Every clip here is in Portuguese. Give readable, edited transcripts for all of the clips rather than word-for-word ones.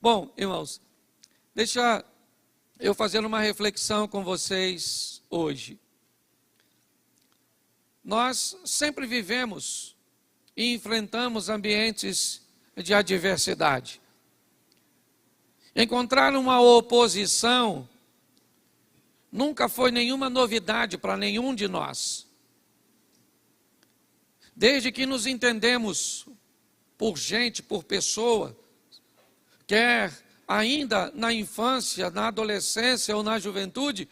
Bom, irmãos, deixa eu fazer uma reflexão com vocês hoje. Nós sempre vivemos e enfrentamos ambientes de adversidade. Encontrar uma oposição nunca foi nenhuma novidade para nenhum de nós. Desde que nos entendemos por gente, por pessoa, quer ainda na infância, na adolescência ou na juventude,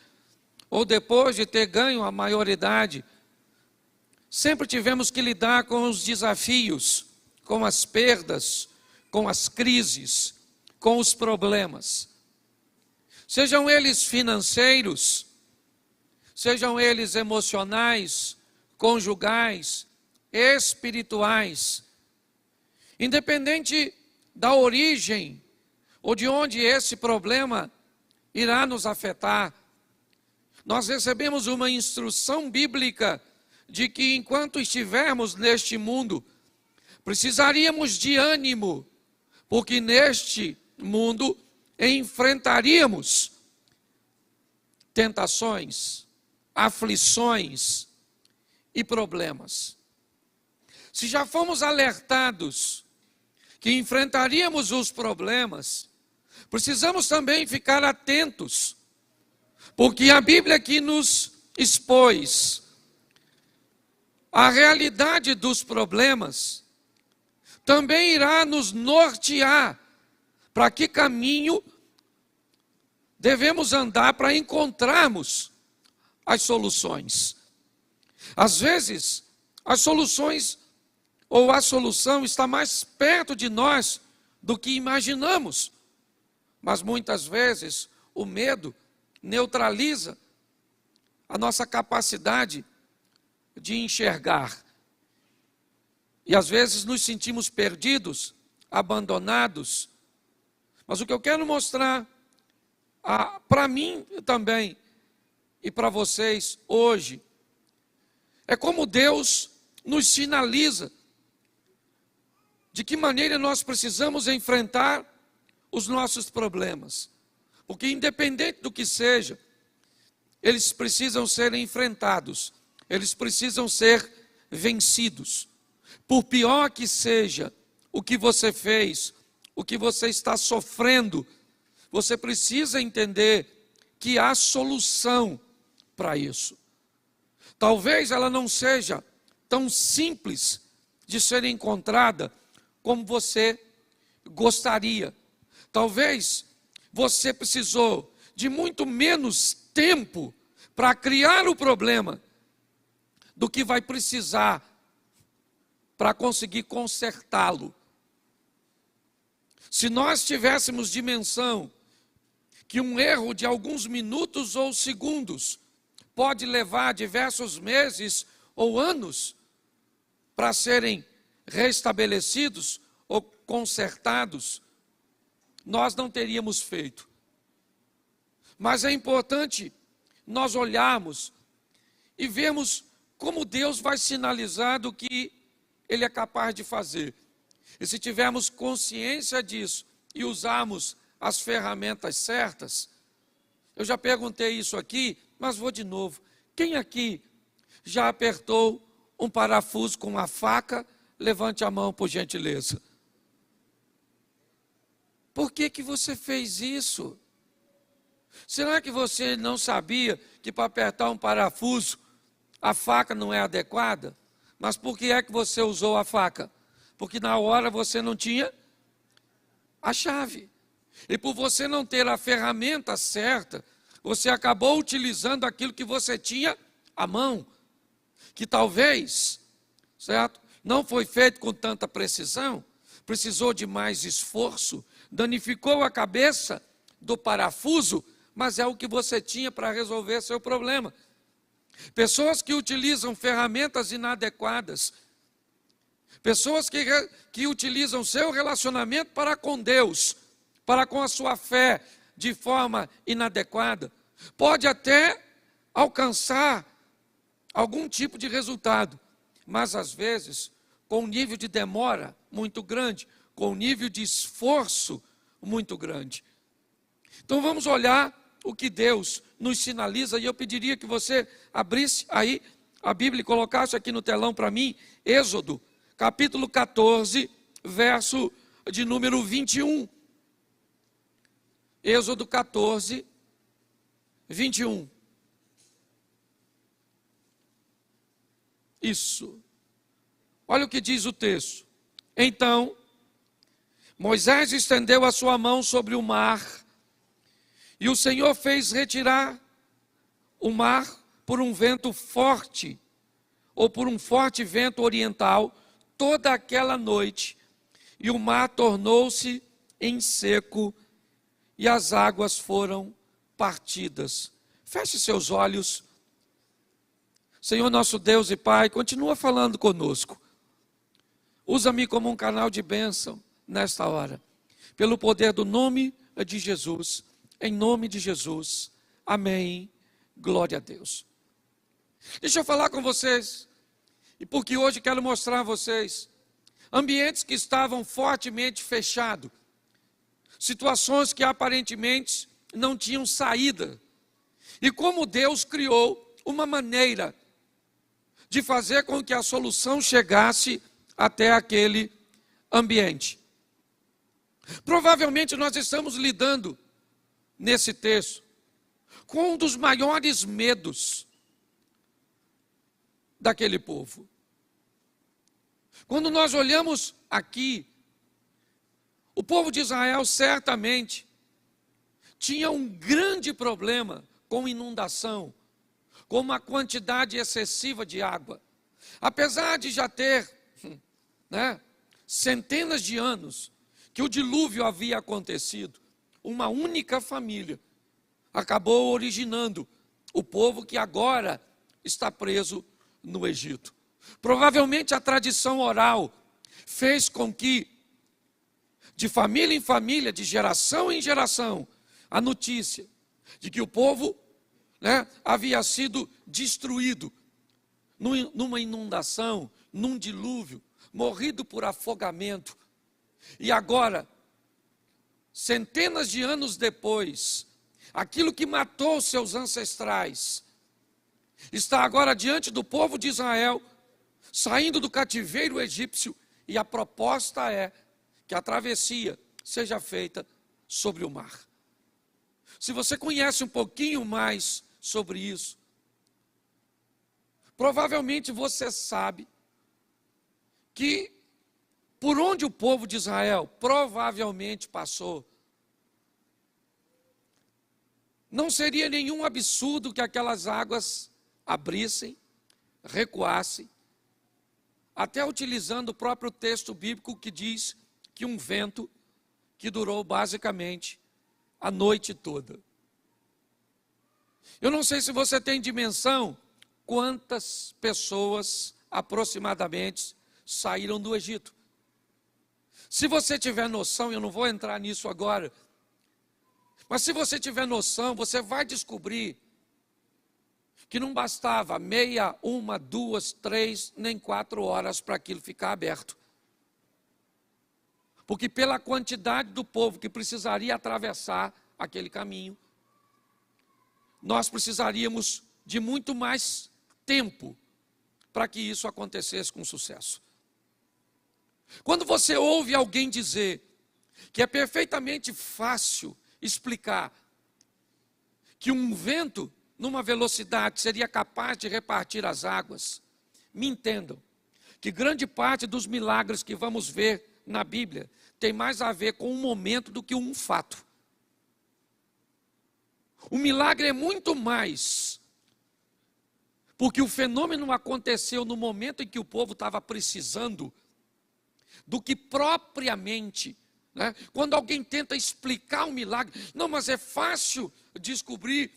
ou depois de ter ganho a maioridade, sempre tivemos que lidar com os desafios, com as perdas, com as crises, com os problemas. Sejam eles financeiros, sejam eles emocionais, conjugais, espirituais. Independente da origem ou de onde esse problema irá nos afetar, nós recebemos uma instrução bíblica de que enquanto estivermos neste mundo, precisaríamos de ânimo, porque neste mundo enfrentaríamos tentações, aflições e problemas. Se já fomos alertados que enfrentaríamos os problemas, precisamos também ficar atentos, porque a Bíblia aqui nos expôs a realidade dos problemas, também irá nos nortear para que caminho devemos andar para encontrarmos as soluções. Às vezes, as soluções ou a solução está mais perto de nós do que imaginamos. Mas muitas vezes o medo neutraliza a nossa capacidade de enxergar. E às vezes nos sentimos perdidos, abandonados. Mas o que eu quero mostrar para mim também e para vocês hoje é como Deus nos sinaliza de que maneira nós precisamos enfrentar os nossos problemas. Porque independente do que seja, eles precisam ser enfrentados, eles precisam ser vencidos. Por pior que seja o que você fez, o que você está sofrendo, você precisa entender que há solução para isso. Talvez ela não seja tão simples de ser encontrada como você gostaria. Talvez você precisou de muito menos tempo para criar o problema do que vai precisar para conseguir consertá-lo. Se nós tivéssemos dimensão que um erro de alguns minutos ou segundos pode levar diversos meses ou anos para serem restabelecidos ou consertados, nós não teríamos feito. Mas é importante nós olharmos e vermos como Deus vai sinalizar do que Ele é capaz de fazer. E se tivermos consciência disso e usarmos as ferramentas certas, eu já perguntei isso aqui, mas vou de novo. Quem aqui já apertou um parafuso com uma faca? Levante a mão, por gentileza. Por que você fez isso? Será que você não sabia que para apertar um parafuso a faca não é adequada? Mas por que é que você usou a faca? Porque na hora você não tinha a chave. E por você não ter a ferramenta certa, você acabou utilizando aquilo que você tinha à mão, que talvez, certo, não foi feito com tanta precisão, precisou de mais esforço, danificou a cabeça do parafuso, mas é o que você tinha para resolver seu problema. Pessoas que utilizam ferramentas inadequadas, pessoas que utilizam seu relacionamento para com Deus, para com a sua fé, de forma inadequada, pode até alcançar algum tipo de resultado, mas às vezes com um nível de demora muito grande, com um nível de esforço muito grande. Então vamos olhar o que Deus nos sinaliza, e eu pediria que você abrisse aí a Bíblia e colocasse aqui no telão para mim, Êxodo, capítulo 14, verso de número 21. Êxodo 14, 21. Isso. Olha o que diz o texto. Então, Moisés estendeu a sua mão sobre o mar, e o Senhor fez retirar o mar por um vento forte, ou por um forte vento oriental, toda aquela noite, e o mar tornou-se em seco, e as águas foram partidas. Feche seus olhos. Senhor nosso Deus e Pai, continua falando conosco. Usa-me como um canal de bênção nesta hora, pelo poder do nome de Jesus, em nome de Jesus. Amém. Glória a Deus. Deixa eu falar com vocês, e porque hoje quero mostrar a vocês ambientes que estavam fortemente fechados, situações que aparentemente não tinham saída, e como Deus criou uma maneira de fazer com que a solução chegasse até aquele ambiente. Provavelmente nós estamos lidando nesse texto com um dos maiores medos daquele povo. Quando nós olhamos aqui, o povo de Israel certamente tinha um grande problema com inundação, com uma quantidade excessiva de água. Apesar de já ter centenas de anos que o dilúvio havia acontecido, uma única família acabou originando o povo que agora está preso no Egito. Provavelmente a tradição oral fez com que, de família em família, de geração em geração, a notícia de que o povo havia sido destruído numa inundação, num dilúvio, morrido por afogamento. E agora, centenas de anos depois, aquilo que matou seus ancestrais está agora diante do povo de Israel, saindo do cativeiro egípcio, e a proposta é que a travessia seja feita sobre o mar. Se você conhece um pouquinho mais sobre isso, provavelmente você sabe que por onde o povo de Israel provavelmente passou, não seria nenhum absurdo que aquelas águas abrissem, recuassem, até utilizando o próprio texto bíblico que diz que um vento que durou basicamente a noite toda. Eu não sei se você tem dimensão quantas pessoas aproximadamente saíram do Egito. Se você tiver noção, eu não vou entrar nisso agora, mas se você tiver noção, você vai descobrir que não bastava meia, uma, duas, 3, nem 4 horas para aquilo ficar aberto. Porque pela quantidade do povo que precisaria atravessar aquele caminho, nós precisaríamos de muito mais tempo para que isso acontecesse com sucesso. Quando você ouve alguém dizer que é perfeitamente fácil explicar que um vento numa velocidade seria capaz de repartir as águas, me entendam que grande parte dos milagres que vamos ver na Bíblia tem mais a ver com um momento do que um fato. O milagre é muito mais, porque o fenômeno aconteceu no momento em que o povo estava precisando, do que propriamente, quando alguém tenta explicar um milagre, não, mas é fácil descobrir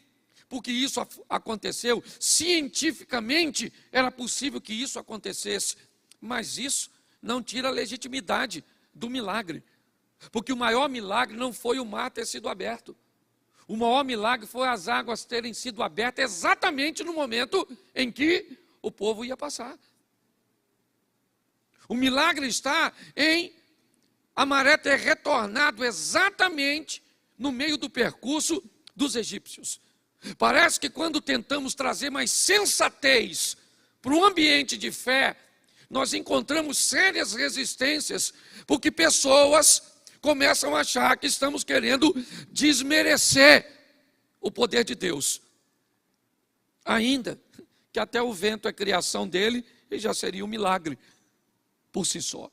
porque isso aconteceu, cientificamente era possível que isso acontecesse, mas isso não tira a legitimidade do milagre, porque o maior milagre não foi o mar ter sido aberto. O maior milagre foi as águas terem sido abertas exatamente no momento em que o povo ia passar. O milagre está em a maré ter retornado exatamente no meio do percurso dos egípcios. Parece que quando tentamos trazer mais sensatez para um ambiente de fé, nós encontramos sérias resistências, porque pessoas começam a achar que estamos querendo desmerecer o poder de Deus. Ainda que até o vento é criação dele e já seria um milagre por si só.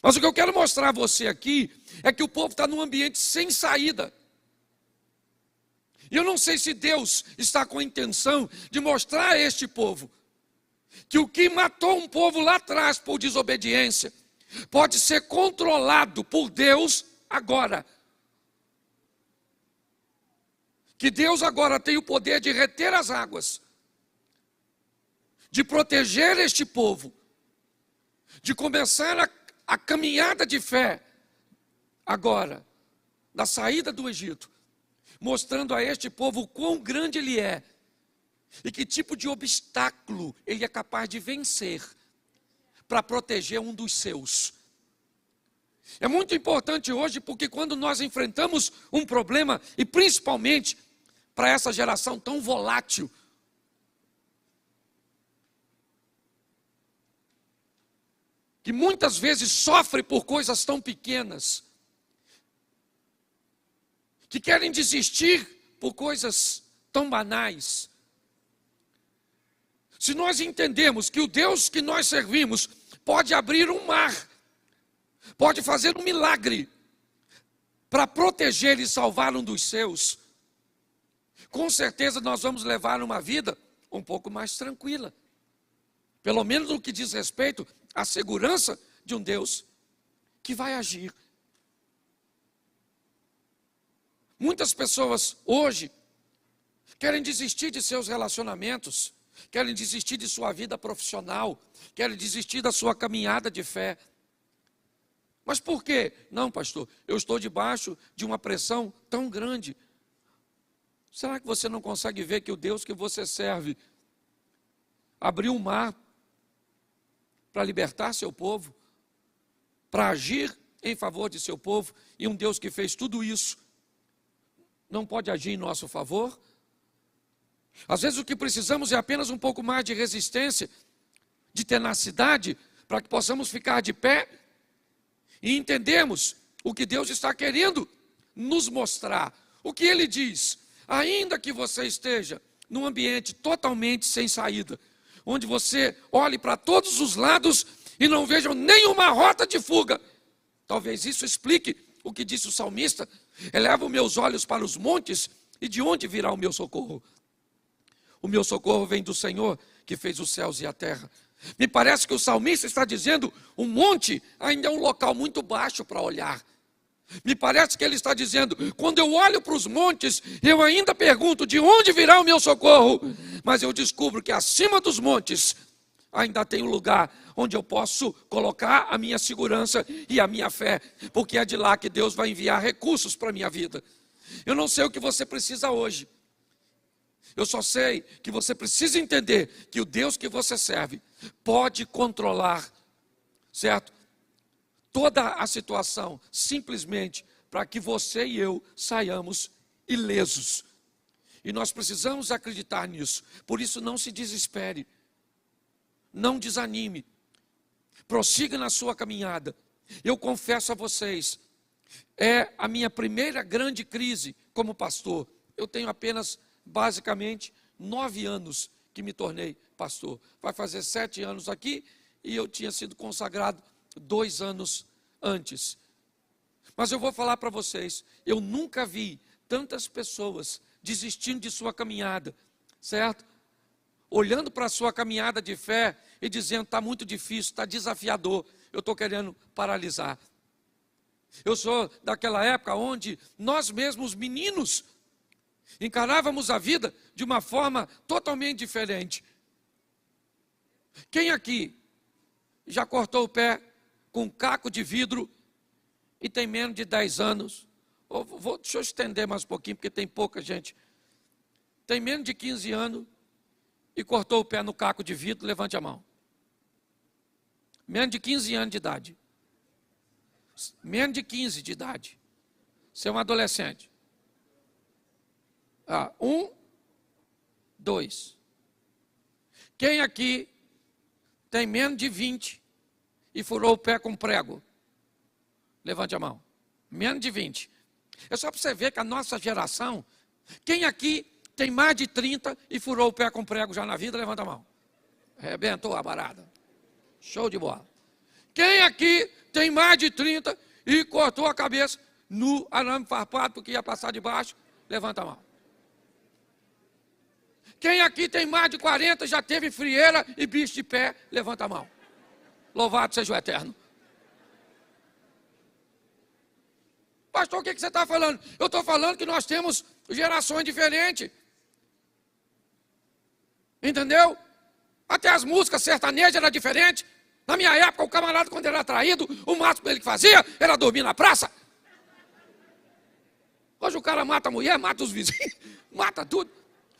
Mas o que eu quero mostrar a você aqui é que o povo está num ambiente sem saída. E eu não sei se Deus está com a intenção de mostrar a este povo que o que matou um povo lá atrás por desobediência pode ser controlado por Deus agora. Que Deus agora tem o poder de reter as águas, de proteger este povo, de começar a caminhada de fé agora, da saída do Egito, mostrando a este povo o quão grande ele é e que tipo de obstáculo ele é capaz de vencer para proteger um dos seus. É muito importante hoje, porque quando nós enfrentamos um problema, e principalmente para essa geração tão volátil, que muitas vezes sofre por coisas tão pequenas, que querem desistir por coisas tão banais. Se nós entendemos que o Deus que nós servimos pode abrir um mar, pode fazer um milagre para proteger e salvar um dos seus, com certeza nós vamos levar uma vida um pouco mais tranquila. Pelo menos no que diz respeito à segurança de um Deus que vai agir. Muitas pessoas hoje querem desistir de seus relacionamentos, querem desistir de sua vida profissional, querem desistir da sua caminhada de fé. Mas por quê? Não, pastor, eu estou debaixo de uma pressão tão grande. Será que você não consegue ver que o Deus que você serve abriu um mar para libertar seu povo, para agir em favor de seu povo, e um Deus que fez tudo isso não pode agir em nosso favor? Às vezes o que precisamos é apenas um pouco mais de resistência, de tenacidade, para que possamos ficar de pé e entendermos o que Deus está querendo nos mostrar. O que Ele diz: ainda que você esteja num ambiente totalmente sem saída, onde você olhe para todos os lados e não veja nenhuma rota de fuga, talvez isso explique o que disse o salmista: eleva meus olhos para os montes, e de onde virá o meu socorro? O meu socorro vem do Senhor, que fez os céus e a terra. Me parece que o salmista está dizendo: um monte ainda é um local muito baixo para olhar. Me parece que ele está dizendo: quando eu olho para os montes, eu ainda pergunto de onde virá o meu socorro, mas eu descubro que acima dos montes ainda tem um lugar onde eu posso colocar a minha segurança e a minha fé, porque é de lá que Deus vai enviar recursos para a minha vida. Eu não sei o que você precisa hoje, eu só sei que você precisa entender que o Deus que você serve pode controlar, certo? Toda a situação, simplesmente para que você e eu saiamos ilesos. E nós precisamos acreditar nisso. Por isso, não se desespere, não desanime, prossiga na sua caminhada. Eu confesso a vocês, é a minha primeira grande crise como pastor. Eu tenho apenas, basicamente, 9 anos que me tornei pastor. Vai fazer 7 anos aqui e eu tinha sido consagrado 2 anos antes. Mas eu vou falar para vocês, eu nunca vi tantas pessoas desistindo de sua caminhada, certo? Olhando para a sua caminhada de fé e dizendo: está muito difícil, está desafiador, eu estou querendo paralisar. Eu sou daquela época onde nós mesmos, meninos, encarávamos a vida de uma forma totalmente diferente. Quem aqui já cortou o pé com um caco de vidro e tem menos de 10 anos? Deixa eu estender mais um pouquinho, porque tem pouca gente. Tem menos de 15 anos e cortou o pé no caco de vidro? Levante a mão. Menos de 15 anos de idade. Menos de 15 de idade. Você é um adolescente. 1, 2. Quem aqui tem menos de 20 e furou o pé com prego? Levante a mão. Menos de 20. É só para você ver que a nossa geração... Quem aqui tem mais de 30 e furou o pé com prego já na vida? Levanta a mão. Arrebentou a barada. Show de bola. Quem aqui tem mais de 30 e cortou a cabeça no arame farpado porque ia passar de baixo? Levanta a mão. Quem aqui tem mais de 40 já teve frieira e bicho de pé? Levanta a mão. Louvado seja o Eterno. Pastor, o que você está falando? Eu estou falando que nós temos gerações diferentes. Entendeu? Até as músicas sertanejas eram diferentes. Na minha época, o camarada, quando era traído, o máximo que ele fazia era dormir na praça. Hoje o cara mata a mulher, mata os vizinhos, mata tudo.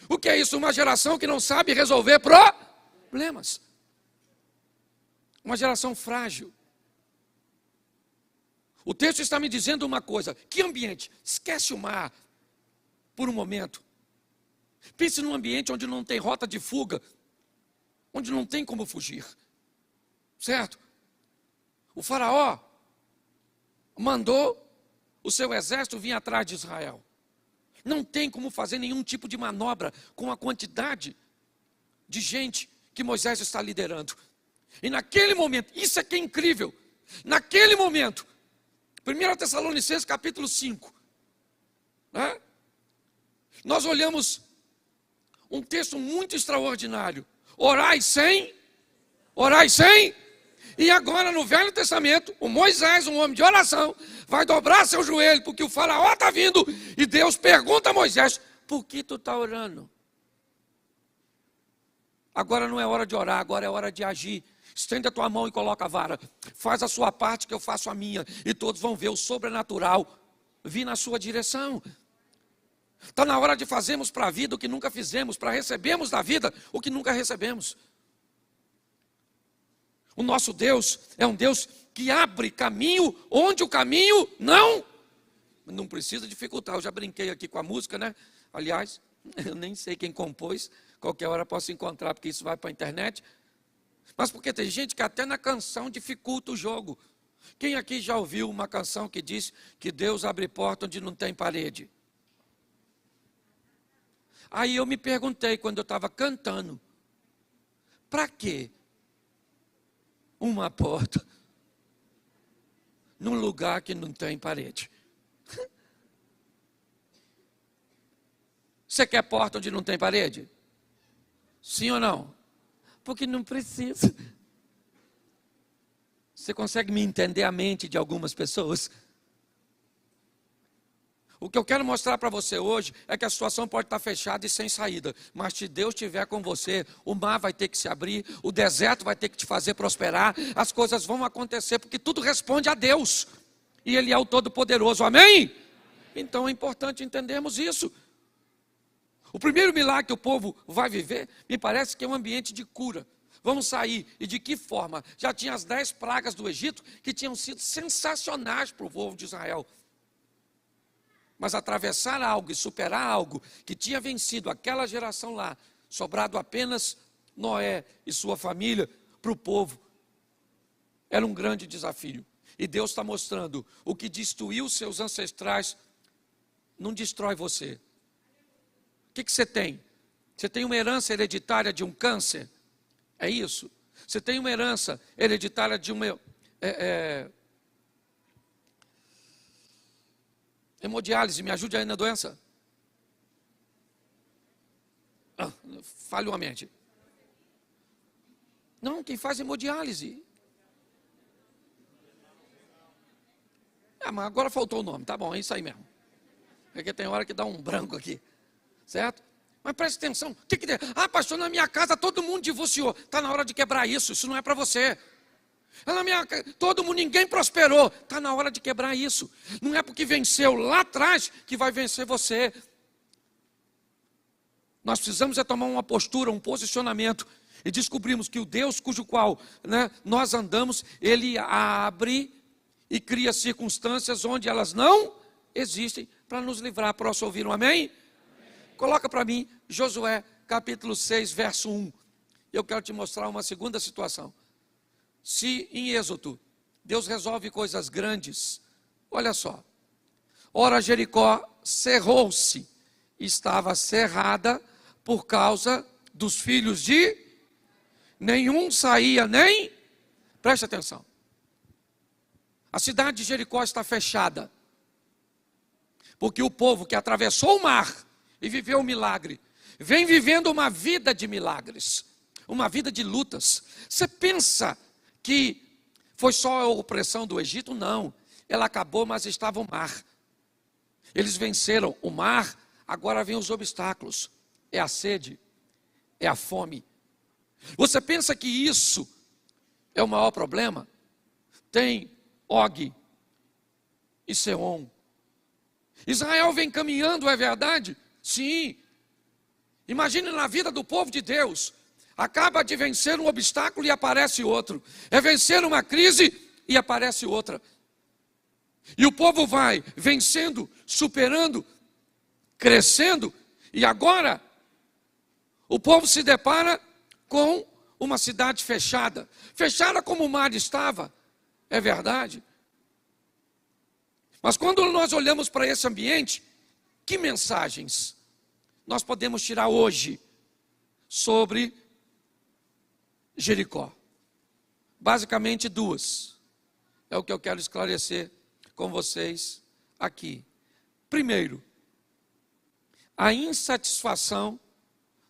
O que é isso? Uma geração que não sabe resolver problemas. Uma geração frágil. O texto está me dizendo uma coisa. Que ambiente? Esquece o mar por um momento. Pense num ambiente onde não tem rota de fuga, onde não tem como fugir. Certo? O faraó mandou o seu exército vir atrás de Israel. Não tem como fazer nenhum tipo de manobra com a quantidade de gente que Moisés está liderando. E naquele momento, isso é que é incrível, naquele momento, 1 Tessalonicenses capítulo 5, né? Nós olhamos um texto muito extraordinário. Orai sem. E agora no Velho Testamento, o Moisés, um homem de oração, vai dobrar seu joelho, porque o faraó está vindo, e Deus pergunta a Moisés, por que tu está orando? Agora não é hora de orar, agora é hora de agir. Estende a tua mão e coloca a vara. Faz a sua parte que eu faço a minha, e todos vão ver o sobrenatural vir na sua direção. Está na hora de fazermos para a vida o que nunca fizemos, para recebermos da vida o que nunca recebemos. O nosso Deus é um Deus que abre caminho onde o caminho não precisa dificultar. Eu já brinquei aqui com a música, né? Aliás, eu nem sei quem compôs, qualquer hora posso encontrar, porque isso vai para a internet. Mas porque tem gente que até na canção dificulta o jogo. Quem aqui já ouviu uma canção que diz que Deus abre porta onde não tem parede? Aí eu me perguntei quando eu estava cantando, para quê uma porta num lugar que não tem parede? Você quer porta onde não tem parede? Sim ou não? Porque não precisa. Você consegue me entender a mente de algumas pessoas? O que eu quero mostrar para você hoje é que a situação pode estar fechada e sem saída, mas se Deus estiver com você, o mar vai ter que se abrir, o deserto vai ter que te fazer prosperar, as coisas vão acontecer, porque tudo responde a Deus, e Ele é o Todo-Poderoso, amém? Então é importante entendermos isso. O primeiro milagre que o povo vai viver, me parece que é um ambiente de cura. Vamos sair, e de que forma? Já tinha as 10 pragas do Egito, que tinham sido sensacionais para o povo de Israel. Mas atravessar algo e superar algo que tinha vencido aquela geração lá, sobrado apenas Noé e sua família, para o povo, era um grande desafio. E Deus está mostrando, o que destruiu seus ancestrais, não destrói você. O que você tem? Você tem uma herança hereditária de um câncer? É isso? Você tem uma herança hereditária de uma... hemodiálise, me ajude aí na doença. Falhou a mente. Não, quem faz hemodiálise. Mas agora faltou o nome, tá bom, é isso aí mesmo. Porque tem hora que dá um branco aqui, certo? Mas preste atenção, o que tem? Pastor, na minha casa todo mundo divorciou. Está na hora de quebrar isso não é para você. Todo mundo, ninguém prosperou. Está na hora de quebrar isso. Não é porque venceu lá atrás que vai vencer você. Nós precisamos tomar uma postura, um posicionamento. E descobrimos que o Deus cujo qual nós andamos, Ele abre e cria circunstâncias onde elas não existem para nos livrar. Posso ouvir um amém? Amém. Coloca para mim Josué capítulo 6, verso 1. Eu quero te mostrar uma segunda situação. Se em Êxodo Deus resolve coisas grandes, olha só. Ora, Jericó cerrou-se, estava cerrada por causa dos filhos de... Nenhum saía nem... Preste atenção. A cidade de Jericó está fechada, porque o povo que atravessou o mar e viveu o milagre, vem vivendo uma vida de milagres, uma vida de lutas. Você pensa que foi só a opressão do Egito? Não, ela acabou, mas estava o mar. Eles venceram o mar, agora vem os obstáculos. É a sede, é a fome. Você pensa que isso é o maior problema? Tem Og e Seom. Israel vem caminhando, é verdade? Sim. Imagine na vida do povo de Deus. Acaba de vencer um obstáculo e aparece outro. É vencer uma crise e aparece outra. E o povo vai vencendo, superando, crescendo. E agora, o povo se depara com uma cidade fechada. Fechada como o mar estava. É verdade. Mas quando nós olhamos para esse ambiente, que mensagens nós podemos tirar hoje sobre Jericó? Basicamente duas. É o que eu quero esclarecer com vocês aqui. Primeiro, a insatisfação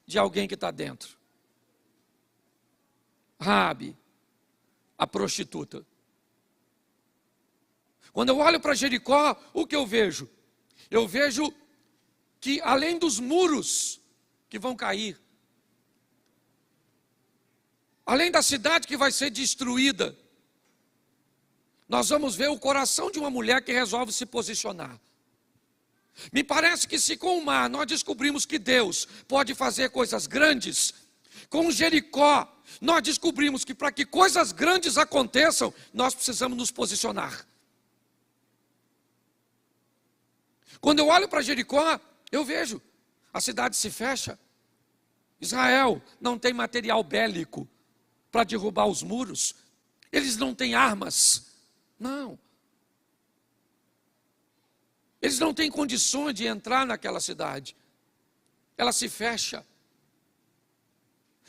de alguém que está dentro. Raabe, a prostituta. Quando eu olho para Jericó, o que eu vejo? Eu vejo que além dos muros que vão cair, além da cidade que vai ser destruída, nós vamos ver o coração de uma mulher que resolve se posicionar. Me parece que se com o mar nós descobrimos que Deus pode fazer coisas grandes, com Jericó nós descobrimos que para que coisas grandes aconteçam, nós precisamos nos posicionar. Quando eu olho para Jericó, eu vejo, a cidade se fecha. Israel não tem material bélico para derrubar os muros. Eles não têm armas. Não. Eles não têm condições de entrar naquela cidade. Ela se fecha.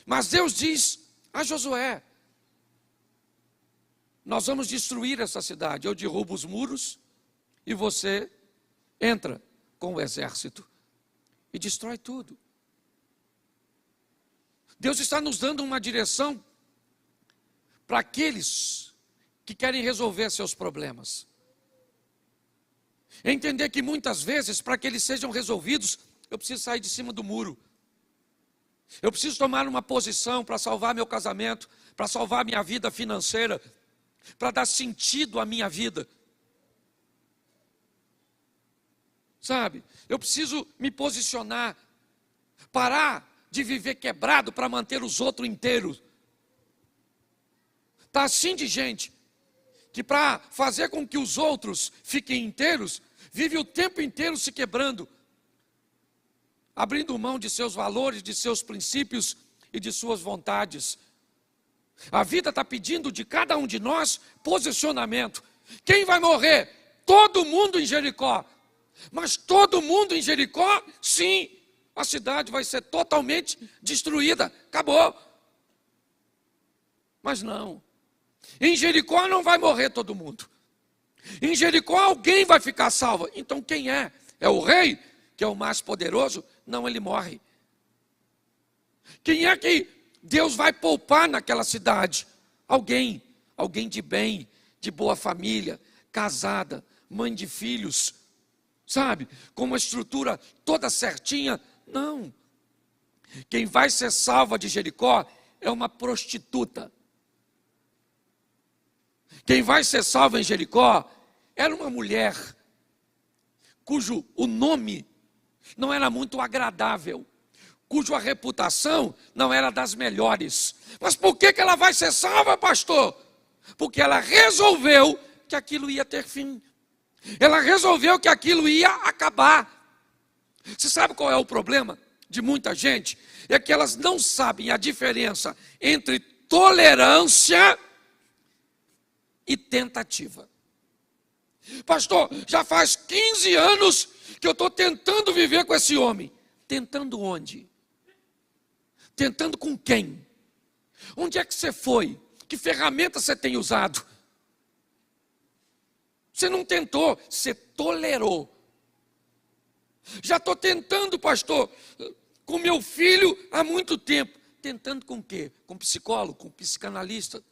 Mas Deus diz a Josué: nós vamos destruir essa cidade. Eu derrubo os muros e você entra com o exército e destrói tudo. Deus está nos dando uma direção para aqueles que querem resolver seus problemas. Entender que muitas vezes, para que eles sejam resolvidos, eu preciso sair de cima do muro. Eu preciso tomar uma posição para salvar meu casamento, para salvar minha vida financeira, para dar sentido à minha vida. Sabe, eu preciso me posicionar, parar de viver quebrado para manter os outros inteiros. Está assim de gente que para fazer com que os outros fiquem inteiros, vive o tempo inteiro se quebrando, abrindo mão de seus valores, de seus princípios e de suas vontades. A vida está pedindo de cada um de nós posicionamento. Quem vai morrer? Todo mundo em Jericó. Mas todo mundo em Jericó, sim, a cidade vai ser totalmente destruída, acabou. Mas não, em Jericó não vai morrer todo mundo. Em Jericó alguém vai ficar salvo. Então quem é? É o rei, que é o mais poderoso? Não, ele morre. Quem é que Deus vai poupar naquela cidade? Alguém de bem, de boa família, casada, mãe de filhos, sabe, com uma estrutura toda certinha. Não. Quem vai ser salva de Jericó é uma prostituta. Quem vai ser salva em Jericó era uma mulher cujo o nome não era muito agradável, cuja reputação não era das melhores. Mas por que ela vai ser salva, pastor? Porque ela resolveu que aquilo ia ter fim. Ela resolveu que aquilo ia acabar. Você sabe qual é o problema de muita gente? É que elas não sabem a diferença entre tolerância e tentativa. Pastor, já faz 15 anos que eu estou tentando viver com esse homem. Tentando onde? Tentando com quem? Onde é que você foi? Que ferramenta você tem usado? Você não tentou, você tolerou. Já estou tentando, pastor, com meu filho há muito tempo. Tentando com o quê? Com psicólogo, com psicanalista?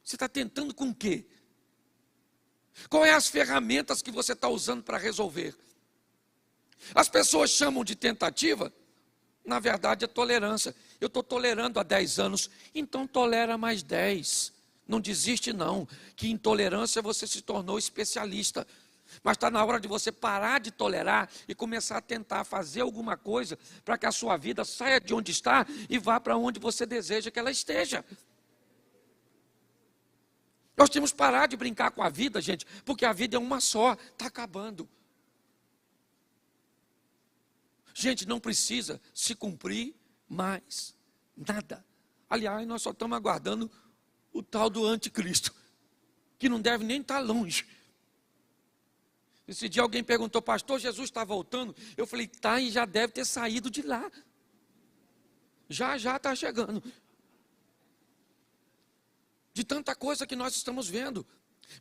Você está tentando com o quê? Qual é as ferramentas que você está usando para resolver? As pessoas chamam de tentativa, na verdade é tolerância. Eu estou tolerando há 10 anos, então tolera mais 10. Não desiste não, que intolerância você se tornou especialista. Mas está na hora de você parar de tolerar e começar a tentar fazer alguma coisa para que a sua vida saia de onde está e vá para onde você deseja que ela esteja. Nós temos que parar de brincar com a vida, gente, porque a vida é uma só, está acabando. Gente, não precisa se cumprir mais nada. Aliás, nós só estamos aguardando o tal do anticristo, que não deve nem estar longe. Esse dia alguém perguntou, pastor, Jesus está voltando? Eu falei, tá, e já deve ter saído de lá. Já está chegando. De tanta coisa que nós estamos vendo.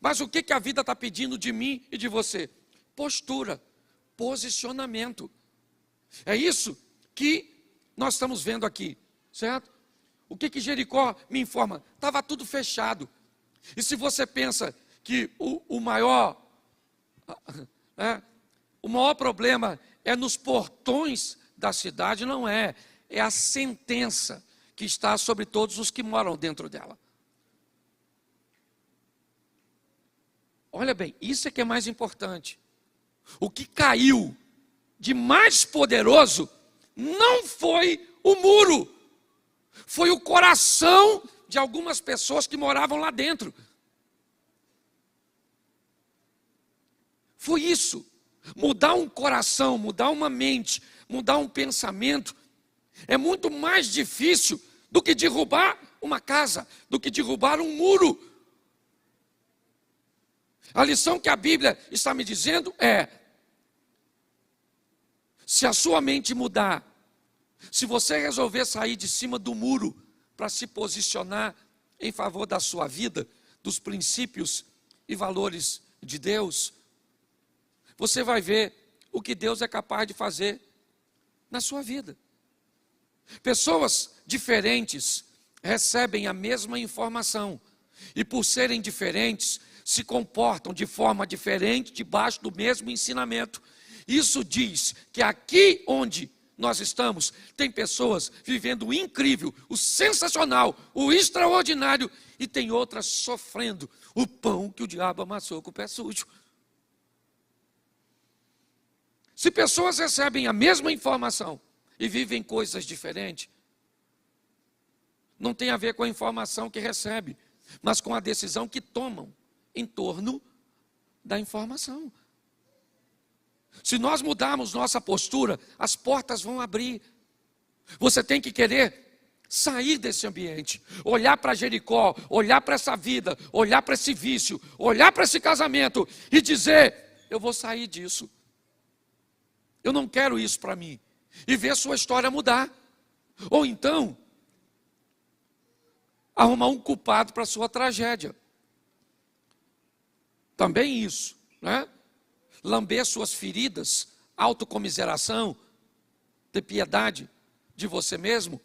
Mas o que a vida está pedindo de mim e de você? Postura, posicionamento. É isso que nós estamos vendo aqui, certo? O que Jericó me informa? Estava tudo fechado. E se você pensa que o maior problema é nos portões da cidade, não é. É a sentença que está sobre todos os que moram dentro dela. Olha bem, isso é que é mais importante. O que caiu de mais poderoso não foi o muro, foi o coração de algumas pessoas que moravam lá dentro. Foi isso. Mudar um coração, mudar uma mente, mudar um pensamento, é muito mais difícil do que derrubar uma casa, do que derrubar um muro. A lição que a Bíblia está me dizendo é: se a sua mente mudar, se você resolver sair de cima do muro para se posicionar em favor da sua vida, dos princípios e valores de Deus, você vai ver o que Deus é capaz de fazer na sua vida. Pessoas diferentes recebem a mesma informação e, por serem diferentes, se comportam de forma diferente debaixo do mesmo ensinamento. Isso diz que aqui onde nós estamos, tem pessoas vivendo o incrível, o sensacional, o extraordinário, e tem outras sofrendo o pão que o diabo amassou com o pé sujo. Se pessoas recebem a mesma informação e vivem coisas diferentes, não tem a ver com a informação que recebe, mas com a decisão que tomam em torno da informação. Se nós mudarmos nossa postura, as portas vão abrir. Você tem que querer sair desse ambiente, olhar para Jericó, olhar para essa vida, olhar para esse vício, olhar para esse casamento e dizer: eu vou sair disso. Eu não quero isso para mim. E ver sua história mudar. Ou então, arrumar um culpado para a sua tragédia. Também isso, né? Lamber suas feridas, autocomiseração, ter piedade de você mesmo,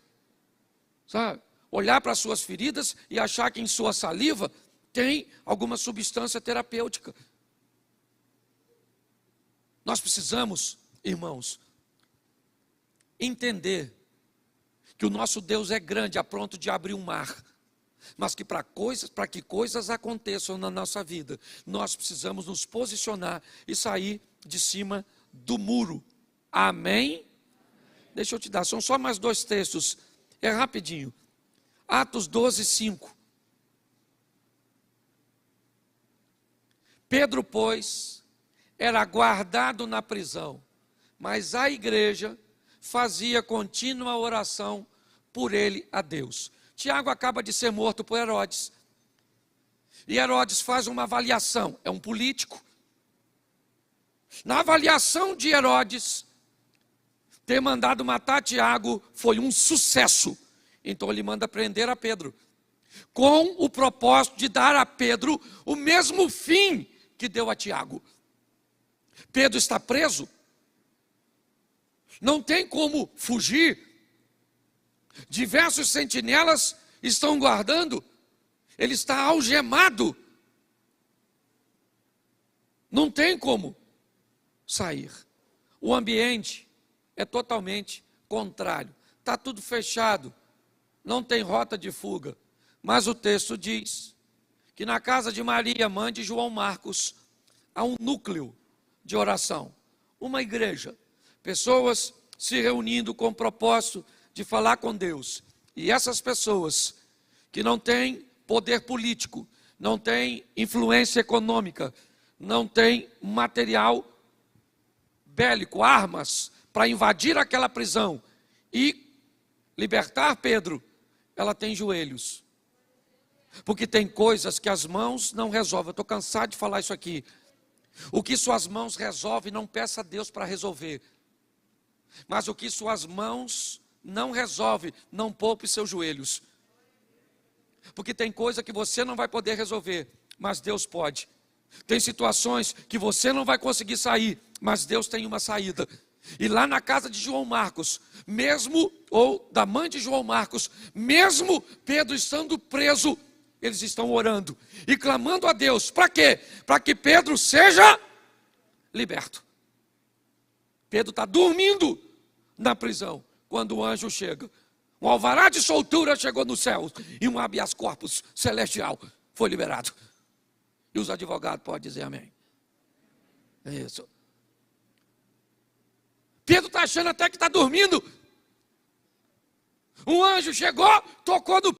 sabe? Olhar para as suas feridas e achar que em sua saliva tem alguma substância terapêutica. Nós precisamos, irmãos, entender que o nosso Deus é grande, a ponto de abrir um mar, mas que para que coisas aconteçam na nossa vida, nós precisamos nos posicionar e sair de cima do muro. Amém? Deixa eu te dar, são só mais 2 textos, é rapidinho. Atos 12, 5. Pedro, pois, era guardado na prisão, mas a igreja fazia contínua oração por ele a Deus. Tiago acaba de ser morto por Herodes. E Herodes faz uma avaliação, é um político. Na avaliação de Herodes, ter mandado matar Tiago foi um sucesso. Então ele manda prender a Pedro, com o propósito de dar a Pedro o mesmo fim que deu a Tiago. Pedro está preso, não tem como fugir. Diversos sentinelas estão guardando, ele está algemado, não tem como sair. O ambiente é totalmente contrário, está tudo fechado, não tem rota de fuga. Mas o texto diz que na casa de Maria, mãe de João Marcos, há um núcleo de oração, uma igreja, pessoas se reunindo com o propósito de falar com Deus. E essas pessoas que não têm poder político, não têm influência econômica, não têm material bélico, armas para invadir aquela prisão e libertar Pedro, ela tem joelhos. Porque tem coisas que as mãos não resolvem. Eu estou cansado de falar isso aqui. O que suas mãos resolvem, não peça a Deus para resolver. Mas o que suas mãos não resolvem, não poupe seus joelhos. Porque tem coisa que você não vai poder resolver, mas Deus pode. Tem situações que você não vai conseguir sair, mas Deus tem uma saída. E lá na casa de João Marcos, mesmo, ou da mãe de João Marcos, mesmo Pedro estando preso, eles estão orando e clamando a Deus. Para quê? Para que Pedro seja liberto. Pedro está dormindo na prisão, quando o anjo chega. Um alvará de soltura chegou no céu, e um habeas corpus celestial foi liberado. E os advogados podem dizer amém. É isso. Pedro está achando até que está dormindo. Um anjo chegou, tocou no